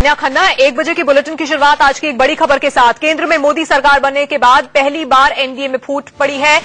कन्या खन्ना 1 बजे की बुलेटिन की शुरुआत आज की एक बड़ी खबर के साथ। केंद्र में मोदी सरकार बनने के बाद पहली बार एनडीए में फूट पड़ी है।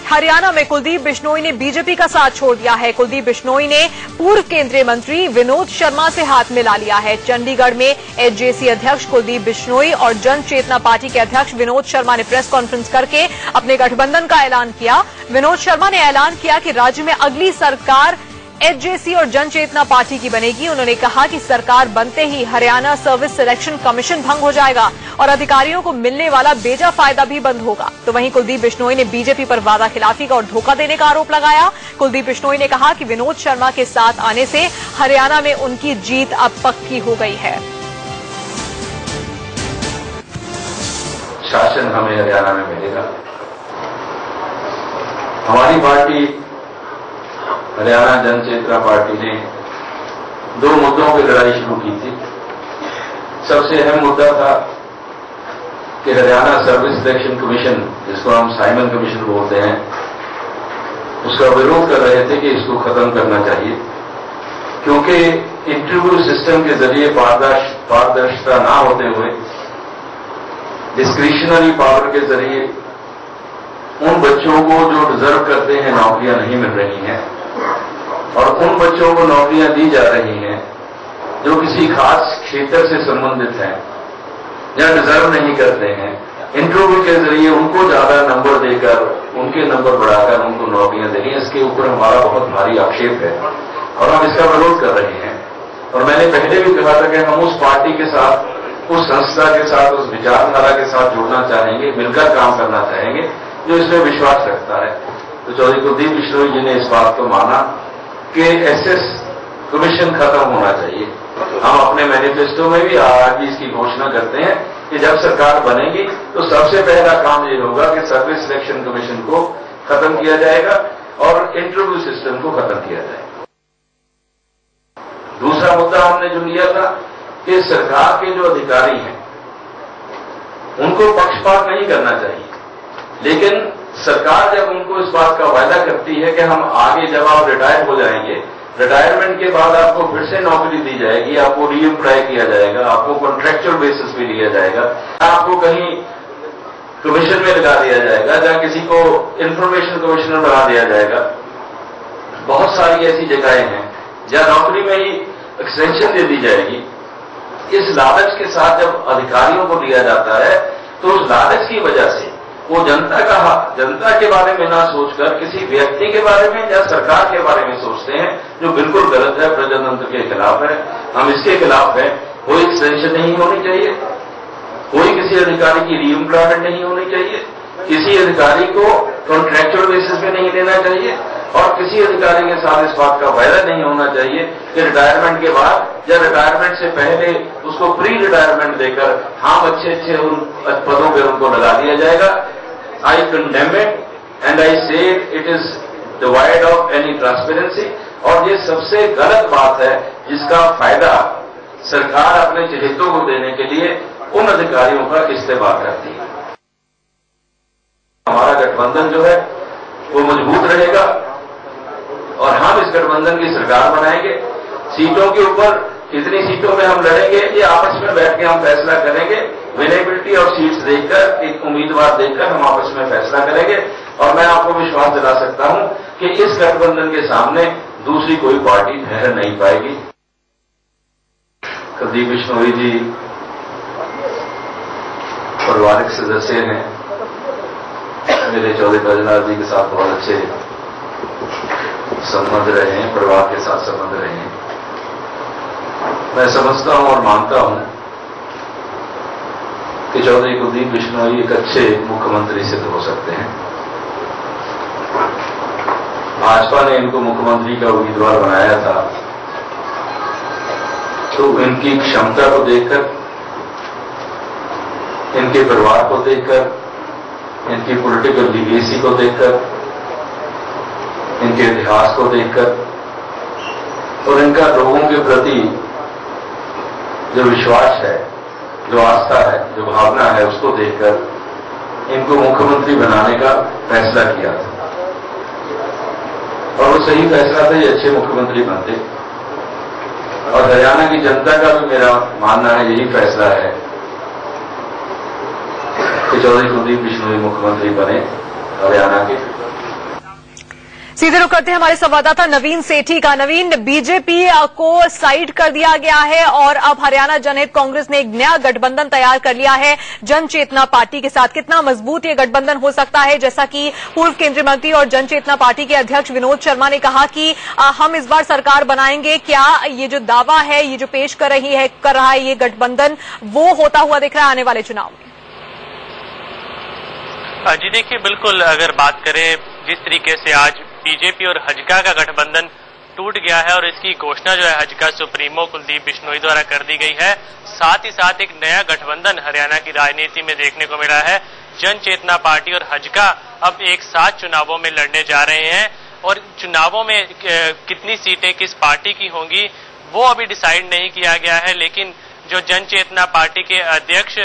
हरियाणा में कुलदीप बिश्नोई ने बीजेपी का साथ छोड़ दिया है। कुलदीप बिश्नोई ने पूर्व केंद्रीय मंत्री विनोद शर्मा से हाथ मिला लिया है। चंडीगढ़ में एचजेसी अध्यक्ष कुलदीप बिश्नोई और जन चेतना पार्टी के अध्यक्ष विनोद शर्मा ने प्रेस कॉन्फ्रेंस करके अपने गठबंधन का ऐलान किया। विनोद शर्मा ने ऐलान किया कि राज्य में अगली सरकार एचजेसी और जन चेतना पार्टी की बनेगी। उन्होंने कहा कि सरकार बनते ही हरियाणा सर्विस सिलेक्शन कमीशन भंग हो जाएगा और अधिकारियों को मिलने वाला बेजा फायदा भी बंद होगा। तो वहीं कुलदीप बिश्नोई ने बीजेपी पर वादा खिलाफी का और धोखा देने का आरोप लगाया। कुलदीप बिश्नोई ने कहा कि विनोद शर्मा के साथ आने से हरियाणा में उनकी जीत अब पक्की हो गई है। शासन हमें हरियाणा में मिलेगा। हमारी पार्टी हरियाणा जन चेतना पार्टी ने 2 मुद्दों पर लड़ाई शुरू की थी। सबसे अहम मुद्दा था कि हरियाणा सर्विस सिलेक्शन कमीशन, जिसको हम साइमन कमीशन बोलते हैं, उसका विरोध कर रहे थे कि इसको खत्म करना चाहिए, क्योंकि इंटरव्यू सिस्टम के जरिए पारदर्शिता ना होते हुए डिस्क्रिशनरी पावर के जरिए उन बच्चों को जो डिजर्व करते हैं नौकरियां नहीं मिल रही हैं और उन बच्चों को नौकरियां दी जा रही हैं जो किसी खास क्षेत्र से संबंधित हैं या डिजर्व नहीं करते हैं। इंटरव्यू के जरिए उनको ज्यादा नंबर देकर, उनके नंबर बढ़ाकर उनको नौकरियां देनी, इसके ऊपर हमारा बहुत भारी आक्षेप है और हम इसका विरोध कर रहे हैं। और मैंने पहले भी कहा था कि हम उस पार्टी के साथ, उस संस्था के साथ, उस विचारधारा के साथ जुड़ना चाहेंगे, मिलकर काम करना चाहेंगे जो इसमें विश्वास रखता है। तो चौधरी कुलदीप बिश्नोई जी ने इस बात को माना कि एसएस कमीशन खत्म होना चाहिए। हम अपने मैनिफेस्टो में भी आज भी इसकी घोषणा करते हैं कि जब सरकार बनेगी तो सबसे पहला काम ये होगा कि सर्विस सिलेक्शन कमीशन को खत्म किया जाएगा और इंटरव्यू सिस्टम को खत्म किया जाएगा। दूसरा मुद्दा हमने जो लिया था कि सरकार के जो अधिकारी हैं उनको पक्षपात नहीं करना चाहिए, लेकिन सरकार जब उनको इस बात का वायदा करती है कि हम आगे जब आप रिटायर हो जाएंगे, रिटायरमेंट के बाद आपको फिर से नौकरी दी जाएगी, आपको रीएम्प्लॉय किया जाएगा, आपको कॉन्ट्रैक्चुअल बेसिस पे लिया जाएगा, आपको कहीं कमीशन में लगा दिया जाएगा या किसी को इंफॉर्मेशन कमिश्नर बना दिया जाएगा। बहुत सारी ऐसी जगहें हैं जहां नौकरी में ही एक्सटेंशन दे दी जाएगी। इस लालच के साथ जब अधिकारियों को दिया जाता है तो उस लालच की वजह से वो जनता के बारे में ना सोचकर किसी व्यक्ति के बारे में या सरकार के बारे में सोचते हैं, जो बिल्कुल गलत है, प्रजातंत्र के खिलाफ है। हम इसके खिलाफ हैं। कोई एक्सटेंशन नहीं होनी चाहिए, कोई किसी अधिकारी की रीएम्प्लॉयमेंट नहीं होनी चाहिए, किसी अधिकारी को कॉन्ट्रैक्चुअल बेसिस पे नहीं देना चाहिए और किसी अधिकारी के साथ इस बात का वायदा नहीं होना चाहिए कि रिटायरमेंट के बाद या रिटायरमेंट से पहले उसको प्री रिटायरमेंट देकर अच्छे उन पदों पर उनको लगा दिया जाएगा। I condemn it and I say it is devoid of any transparency और ये सबसे गलत बात है जिसका फायदा सरकार अपने चहेतों को देने के लिए उन अधिकारियों का इस्तेमाल करती है। हमारा गठबंधन जो है वो मजबूत रहेगा और हम इस गठबंधन की सरकार बनाएंगे। सीटों के ऊपर कितनी सीटों में हम लड़ेंगे ये आपस में बैठ के हम फैसला करेंगे। विनेबिलिटी और सीट्स देखकर, एक उम्मीदवार देखकर हम आपस में फैसला करेंगे और मैं आपको विश्वास दिला सकता हूं कि इस गठबंधन के सामने दूसरी कोई पार्टी ठहर नहीं पाएगी। कुलदीप बिश्नोई जी पारिवारिक सदस्य हैं, मेरे चौधरी बैजनाथ जी के साथ बहुत अच्छे संबंध रहे हैं, परिवार के साथ संबंध रहे हैं। मैं समझता हूं और मानता हूं कि चौधरी कुलदीप बिश्नोई एक अच्छे मुख्यमंत्री सिद्ध हो सकते हैं। भाजपा ने इनको मुख्यमंत्री का उम्मीदवार बनाया था तो इनकी क्षमता को देखकर, इनके परिवार को देखकर, इनकी पॉलिटिकल लीगेसी को देखकर, इनके इतिहास को देखकर और इनका लोगों के प्रति जो विश्वास है, जो आस्था है, जो भावना है, उसको देखकर इनको मुख्यमंत्री बनाने का फैसला किया था और वो सही फैसला था। ये अच्छे मुख्यमंत्री बनते और हरियाणा की जनता का भी मेरा मानना है, यही फैसला है कि चौधरी कुलदीप बिश्नोई मुख्यमंत्री बने हरियाणा के। सीधे रुख करते हैं हमारे संवाददाता नवीन सेठी का। नवीन, बीजेपी को साइड कर दिया गया है और अब हरियाणा जनहित कांग्रेस ने एक नया गठबंधन तैयार कर लिया है जन चेतना पार्टी के साथ। कितना मजबूत ये गठबंधन हो सकता है? जैसा कि पूर्व केंद्रीय मंत्री और जन चेतना पार्टी के अध्यक्ष विनोद शर्मा ने कहा कि हम इस बार सरकार बनाएंगे, क्या ये जो दावा है, ये जो पेश कर रहा है ये गठबंधन, वो होता हुआ दिख रहा है आने वाले चुनाव में? जी देखिए, बिल्कुल अगर बात करें जिस तरीके से आज बीजेपी और हजका का गठबंधन टूट गया है और इसकी घोषणा जो है हजका सुप्रीमो कुलदीप बिश्नोई द्वारा कर दी गई है, साथ ही साथ एक नया गठबंधन हरियाणा की राजनीति में देखने को मिला है। जन चेतना पार्टी और हजका अब एक साथ चुनावों में लड़ने जा रहे हैं और चुनावों में कितनी सीटें किस पार्टी की होंगी वो अभी डिसाइड नहीं किया गया है, लेकिन जो जन चेतना पार्टी के अध्यक्ष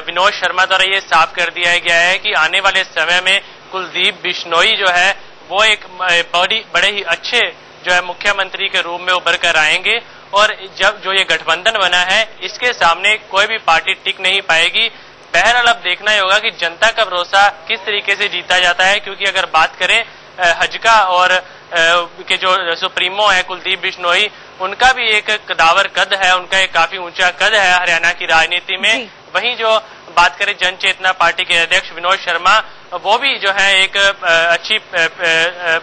विनोद शर्मा द्वारा ये साफ कर दिया गया है कि आने वाले समय में कुलदीप बिश्नोई जो है वो एक बड़े ही अच्छे जो है मुख्यमंत्री के रूप में उभर कर आएंगे और जब जो ये गठबंधन बना है इसके सामने कोई भी पार्टी टिक नहीं पाएगी। बहरहाल अब देखना ही होगा कि जनता का भरोसा किस तरीके से जीता जाता है, क्योंकि अगर बात करें हजका और के जो सुप्रीमो है कुलदीप बिश्नोई, उनका भी एक कदावर कद है, उनका एक काफी ऊंचा कद है हरियाणा की राजनीति में। वहीं जो बात करें जन चेतना पार्टी के अध्यक्ष विनोद शर्मा, वो भी जो है एक अच्छी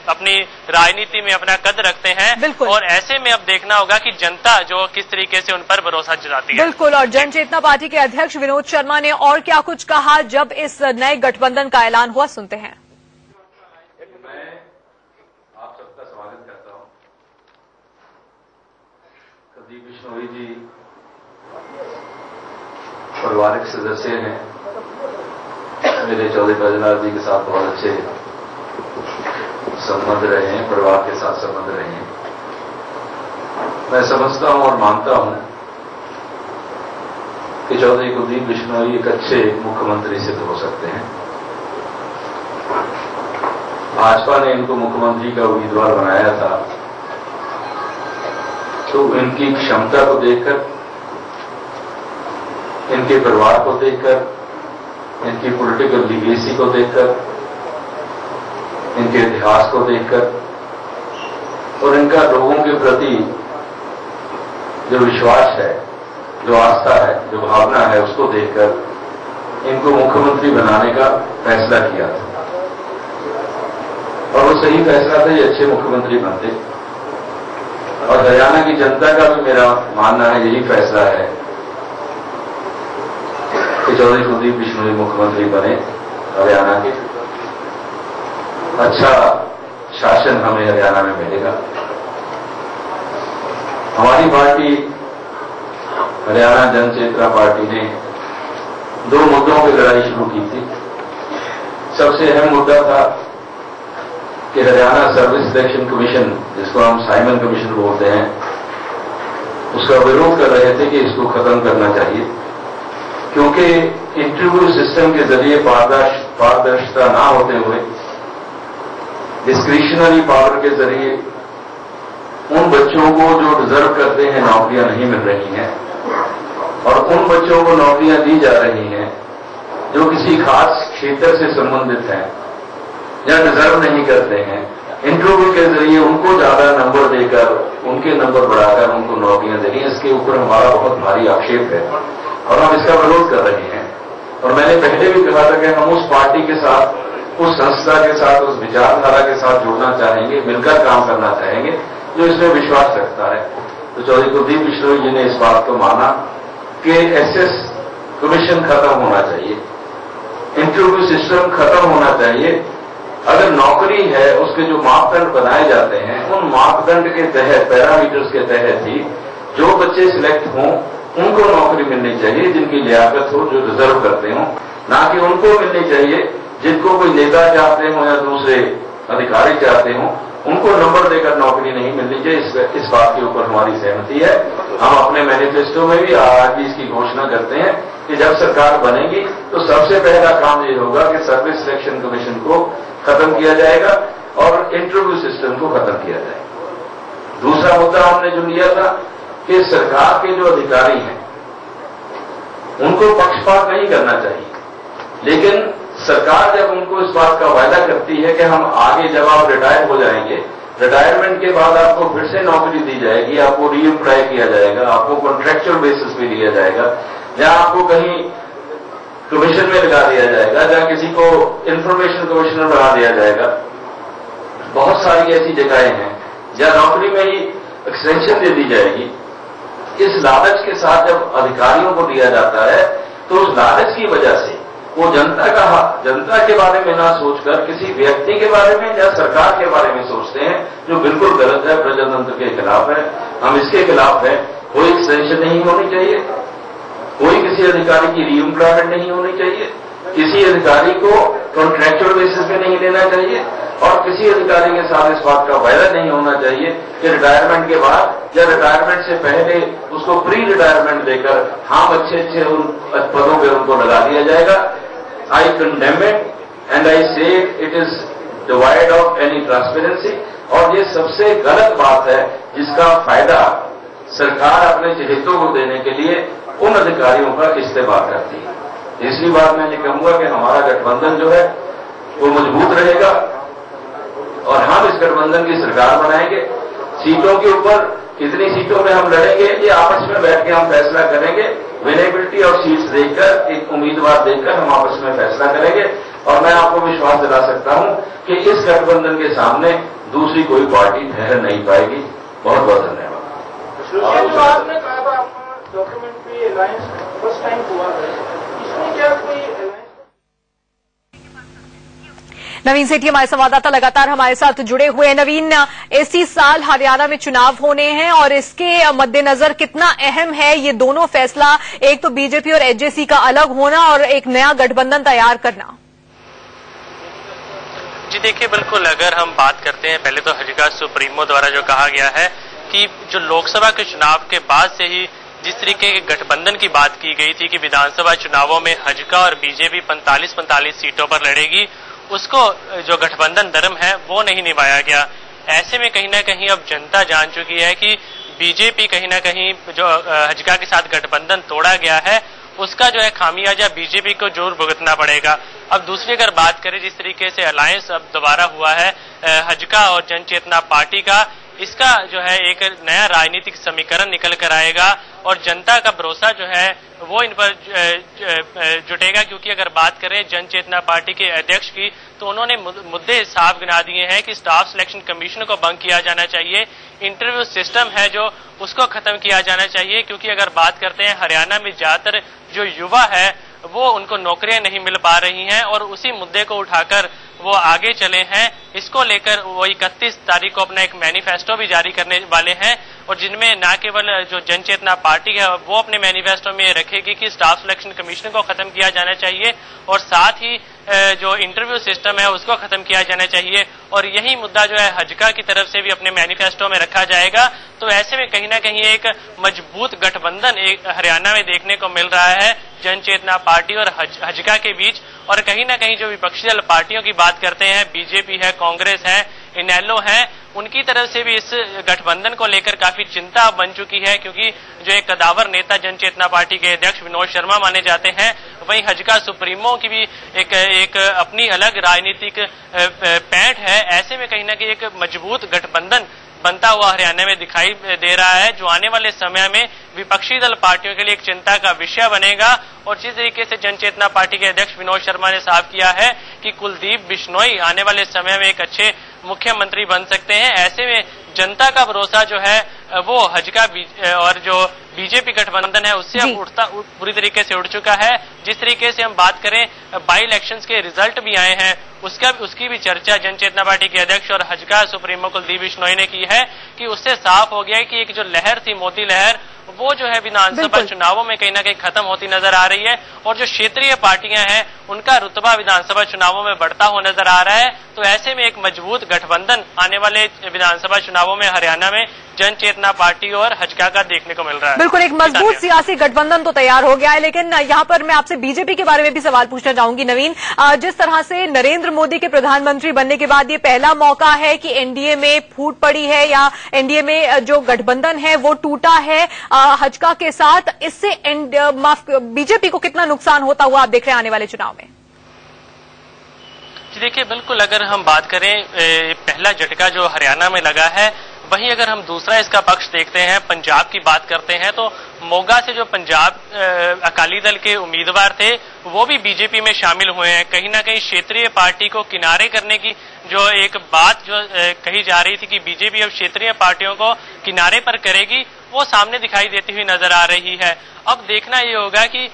अपनी राजनीति में अपना कद रखते हैं और ऐसे में अब देखना होगा कि जनता जो किस तरीके से उन पर भरोसा जताती है। बिल्कुल, और जन चेतना पार्टी के अध्यक्ष विनोद शर्मा ने और क्या कुछ कहा जब इस नए गठबंधन का ऐलान हुआ, सुनते हैं। मैं आप सबका स्वागत करता हूं। कुलदीप बिश्नोई जी पारिवारिक सदस्य हैं, मेरे चौधरी बैजनाथ जी के साथ बहुत अच्छे संबंध रहे हैं, परिवार के साथ संबंध रहे हैं। मैं समझता हूं और मानता हूं कि चौधरी कुलदीप बिश्नोई एक अच्छे मुख्यमंत्री सिद्ध हो सकते हैं। भाजपा ने इनको मुख्यमंत्री का उम्मीदवार बनाया था तो इनकी क्षमता को देखकर, इनके परिवार को देखकर, इनकी पॉलिटिकल लीगेसी को देखकर, इनके इतिहास को देखकर और इनका लोगों के प्रति जो विश्वास है, जो आस्था है, जो भावना है, उसको देखकर इनको मुख्यमंत्री बनाने का फैसला किया था और वो सही फैसला था, ये अच्छे मुख्यमंत्री बनते। और हरियाणा की जनता का भी मेरा मानना है, यही फैसला है कि चौधरी कुलदीप बिश्नोई मुख्यमंत्री बने हरियाणा के। अच्छा शासन हमें हरियाणा में मिलेगा। हमारी पार्टी हरियाणा जन चेतना पार्टी ने 2 मुद्दों पर लड़ाई शुरू की थी। सबसे अहम मुद्दा था कि हरियाणा सर्विस सिलेक्शन कमीशन, जिसको हम साइमन कमीशन बोलते हैं, उसका विरोध कर रहे थे कि इसको खत्म करना चाहिए, क्योंकि इंटरव्यू सिस्टम के जरिए पारदर्शिता ना होते हुए डिस्क्रिशनरी पावर के जरिए उन बच्चों को जो डिजर्व करते हैं नौकरियां नहीं मिल रही हैं और उन बच्चों को नौकरियां दी जा रही हैं जो किसी खास क्षेत्र से संबंधित हैं या डिजर्व नहीं करते हैं। इंटरव्यू के जरिए उनको ज्यादा नंबर देकर, उनके नंबर बढ़ाकर उनको नौकरियां देनी, इसके ऊपर हमारा बहुत भारी आक्षेप है और हम इसका विरोध कर रहे हैं। और मैंने पहले भी कहा था कि हम उस पार्टी के साथ, उस संस्था के साथ, उस विचारधारा के साथ जुड़ना चाहेंगे, मिलकर काम करना चाहेंगे जो इसमें विश्वास रखता है। तो चौधरी कुलदीप बिश्नोई जी ने इस बात को माना कि एसएस कमीशन खत्म होना चाहिए, इंटरव्यू सिस्टम खत्म होना चाहिए। अगर नौकरी है, उसके जो मापदंड बनाए जाते हैं, उन मापदंड के तहत, पैरामीटर्स के तहत ही जो बच्चे सिलेक्ट हों उनको नौकरी मिलनी चाहिए, जिनकी लियाकत हो, जो डिजर्व करते हों, ना कि उनको मिलनी चाहिए जिनको कोई नेता चाहते हों या दूसरे अधिकारी चाहते हों, उनको नंबर देकर नौकरी नहीं मिलनी चाहिए। इस बात के ऊपर हमारी सहमति है। हम अपने मैनिफेस्टो में भी आज भी इसकी घोषणा करते हैं कि जब सरकार बनेगी तो सबसे पहला काम ये होगा कि सर्विस सिलेक्शन कमीशन को खत्म किया जाएगा और इंटरव्यू सिस्टम को खत्म किया जाएगा। दूसरा मुद्दा हमने जो लिया था कि सरकार के जो अधिकारी हैं उनको पक्षपात नहीं करना चाहिए, लेकिन सरकार जब उनको इस बात का वायदा करती है कि हम आगे जब आप रिटायर हो जाएंगे, रिटायरमेंट के बाद आपको फिर से नौकरी दी जाएगी, आपको रीएम्प्लॉय किया जाएगा, आपको कॉन्ट्रैक्चुअल बेसिस पे लिया जाएगा, या आपको कहीं कमीशन में लगा दिया जाएगा, या किसी को इंफॉर्मेशन कमिश्नर बना दिया जाएगा। बहुत सारी ऐसी जगहें हैं या नौकरी में ही एक्सटेंशन दे दी जाएगी। इस लालच के साथ जब अधिकारियों को दिया जाता है तो उस लालच की वजह से वो जनता के बारे में ना सोचकर किसी व्यक्ति के बारे में या सरकार के बारे में सोचते हैं, जो बिल्कुल गलत है, प्रजातंत्र के खिलाफ है। हम इसके खिलाफ हैं। कोई एक्सटेंशन नहीं होनी चाहिए, कोई किसी अधिकारी की रीएम्प्लॉयमेंट नहीं होनी चाहिए, किसी अधिकारी को कॉन्ट्रैक्चुअल बेसिस पे नहीं लेना चाहिए, और किसी अधिकारी के साथ इस बात का वायदा नहीं होना चाहिए कि रिटायरमेंट के बाद या रिटायरमेंट से पहले उसको प्री रिटायरमेंट देकर हम अच्छे उन पदों पर उनको लगा दिया जाएगा। I condemn it and I say it is devoid of any transparency, और ये सबसे गलत बात है जिसका फायदा सरकार अपने चहेतों को देने के लिए उन अधिकारियों का इस्तेमाल करती है। तीसरी बात मैं ये कहूंगा कि हमारा गठबंधन जो है वो मजबूत रहेगा और हम इस गठबंधन की सरकार बनाएंगे। सीटों के ऊपर कितनी सीटों में हम लड़ेंगे ये आपस में बैठ के हम फैसला करेंगे। विनेबिलिटी और सीट्स देखकर, एक उम्मीदवार देखकर हम आपस में फैसला करेंगे, और मैं आपको विश्वास दिला सकता हूं कि इस गठबंधन के सामने दूसरी कोई पार्टी ठहर नहीं पाएगी। बहुत बहुत धन्यवाद। आपने कहा था आपका डॉक्यूमेंट पे अलायंस फर्स्ट टाइम हुआ है, इसमें क्या कोई नवीन सेठी हमारे संवाददाता लगातार हमारे साथ जुड़े हुए हैं। नवीन, इसी साल हरियाणा में चुनाव होने हैं और इसके मद्देनजर कितना अहम है ये दोनों फैसला, एक तो बीजेपी और एचजेसी का अलग होना और एक नया गठबंधन तैयार करना? जी देखिए, बिल्कुल अगर हम बात करते हैं, पहले तो हजका सुप्रीमो द्वारा जो कहा गया है कि जो लोकसभा के चुनाव के बाद से ही जिस तरीके के गठबंधन की बात की गई थी कि विधानसभा चुनावों में हजका और बीजेपी 45-45 सीटों पर लड़ेगी, उसको जो गठबंधन धर्म है वो नहीं निभाया गया। ऐसे में कहीं ना कहीं अब जनता जान चुकी है कि बीजेपी कहीं ना कहीं जो हजका के साथ गठबंधन तोड़ा गया है उसका जो है खामियाजा बीजेपी को जरूर भुगतना पड़ेगा। अब दूसरी अगर बात करें, जिस तरीके से अलायंस अब दोबारा हुआ है हजका और जन चेतना पार्टी का, इसका जो है एक नया राजनीतिक समीकरण निकल कर आएगा और जनता का भरोसा जो है वो इन पर जुटेगा। क्योंकि अगर बात करें जन चेतना पार्टी के अध्यक्ष की, तो उन्होंने मुद्दे साफ गिना दिए हैं कि स्टाफ सिलेक्शन कमीशन को भंग किया जाना चाहिए, इंटरव्यू सिस्टम है जो उसको खत्म किया जाना चाहिए। क्योंकि अगर बात करते हैं हरियाणा में ज्यादातर जो युवा है वो उनको नौकरियां नहीं मिल पा रही हैं और उसी मुद्दे को उठाकर वो आगे चले हैं। इसको लेकर वो 31 तारीख को अपना एक मैनिफेस्टो भी जारी करने वाले हैं और जिनमें न केवल जो जन चेतना पार्टी है वो अपने मैनिफेस्टो में रखेगी कि स्टाफ सिलेक्शन कमीशन को खत्म किया जाना चाहिए और साथ ही जो इंटरव्यू सिस्टम है उसको खत्म किया जाना चाहिए, और यही मुद्दा जो है हजका की तरफ से भी अपने मैनिफेस्टो में रखा जाएगा। तो ऐसे में कहीं ना कहीं एक मजबूत गठबंधन एक हरियाणा में देखने को मिल रहा है जन चेतना पार्टी और हजका के बीच। और कहीं ना कहीं जो विपक्षी दल पार्टियों की बात करते हैं, बीजेपी है, कांग्रेस है, इनेलो है, उनकी तरफ से भी इस गठबंधन को लेकर काफी चिंता बन चुकी है। क्योंकि जो एक कदावर नेता जन चेतना पार्टी के अध्यक्ष विनोद शर्मा माने जाते हैं, वहीं हजका सुप्रीमो की भी एक अपनी अलग राजनीतिक पैठ है। ऐसे में कहीं ना कहीं एक मजबूत गठबंधन बनता हुआ हरियाणा में दिखाई दे रहा है, जो आने वाले समय में विपक्षी दल पार्टियों के लिए एक चिंता का विषय बनेगा। और जिस तरीके से जन चेतना पार्टी के अध्यक्ष विनोद शर्मा ने साफ किया है कि कुलदीप बिश्नोई आने वाले समय में एक अच्छे मुख्यमंत्री बन सकते हैं, ऐसे में जनता का भरोसा जो है वो हजका और जो बीजेपी गठबंधन है उससे अब पूरी तरीके से उड़ चुका है। जिस तरीके से हम बात करें, बाई इलेक्शंस के रिजल्ट भी आए हैं, उसकी भी चर्चा जन चेतना पार्टी के अध्यक्ष और हजका सुप्रीमो कुलदीप बिश्नोई ने की है कि उससे साफ हो गया है कि एक जो लहर थी मोदी लहर, वो जो है विधानसभा चुनावों में कहीं ना कहीं खत्म होती नजर आ रही है और जो क्षेत्रीय पार्टियां हैं उनका रुतबा विधानसभा चुनावों में बढ़ता हुआ नजर आ रहा है। तो ऐसे में एक मजबूत गठबंधन आने वाले विधानसभा चुनावों में हरियाणा में जन चेतना पार्टी और हजका का देखने को मिल रहा है। बिल्कुल, एक मजबूत सियासी गठबंधन तो तैयार हो गया है, लेकिन यहाँ पर मैं आपसे बीजेपी के बारे में भी सवाल पूछना चाहूंगी। नवीन, जिस तरह से नरेंद्र मोदी के प्रधानमंत्री बनने के बाद ये पहला मौका है कि एनडीए में फूट पड़ी है या एनडीए में जो गठबंधन है वो टूटा है हजका के साथ, इससे बीजेपी को कितना नुकसान होता हुआ आप देख रहे हैं आने वाले चुनाव में? जी देखिए, बिल्कुल अगर हम बात करें पहला झटका जो हरियाणा में लगा है, वहीं अगर हम दूसरा इसका पक्ष देखते हैं, पंजाब की बात करते हैं, तो मोगा से जो पंजाब अकाली दल के उम्मीदवार थे वो भी बीजेपी में शामिल हुए हैं। कहीं ना कहीं क्षेत्रीय पार्टी को किनारे करने की जो एक बात जो कही जा रही थी कि बीजेपी अब क्षेत्रीय पार्टियों को किनारे पर करेगी, वो सामने दिखाई देती हुई नजर आ रही है। अब देखना ये होगा कि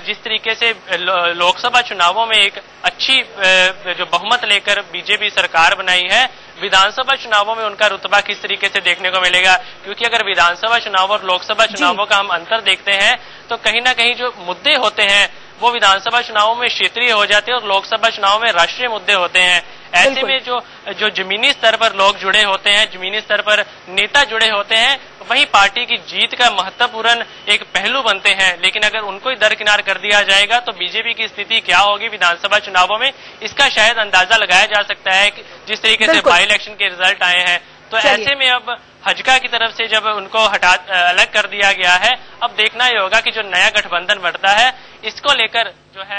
जिस तरीके से लोकसभा चुनावों में एक अच्छी जो बहुमत लेकर बीजेपी सरकार बनाई है, विधानसभा चुनावों में उनका रुतबा किस तरीके से देखने को मिलेगा, क्योंकि अगर विधानसभा चुनाव और लोकसभा चुनावों का हम अंतर देखते हैं तो कहीं ना कहीं जो मुद्दे होते हैं वो विधानसभा चुनावों में क्षेत्रीय हो जाते हैं और लोकसभा चुनाव में राष्ट्रीय मुद्दे होते हैं। ऐसे में जो जमीनी स्तर पर लोग जुड़े होते हैं, जमीनी स्तर पर नेता जुड़े होते हैं, वही पार्टी की जीत का महत्वपूर्ण एक पहलू बनते हैं। लेकिन अगर उनको ही दरकिनार कर दिया जाएगा तो बीजेपी की स्थिति क्या होगी विधानसभा चुनावों में, इसका शायद अंदाजा लगाया जा सकता है कि जिस तरीके से बाई इलेक्शन के रिजल्ट आए हैं। तो ऐसे में अब हजका की तरफ से जब उनको अलग कर दिया गया है, अब देखना ही होगा कि जो नया गठबंधन बढ़ता है इसको लेकर जो है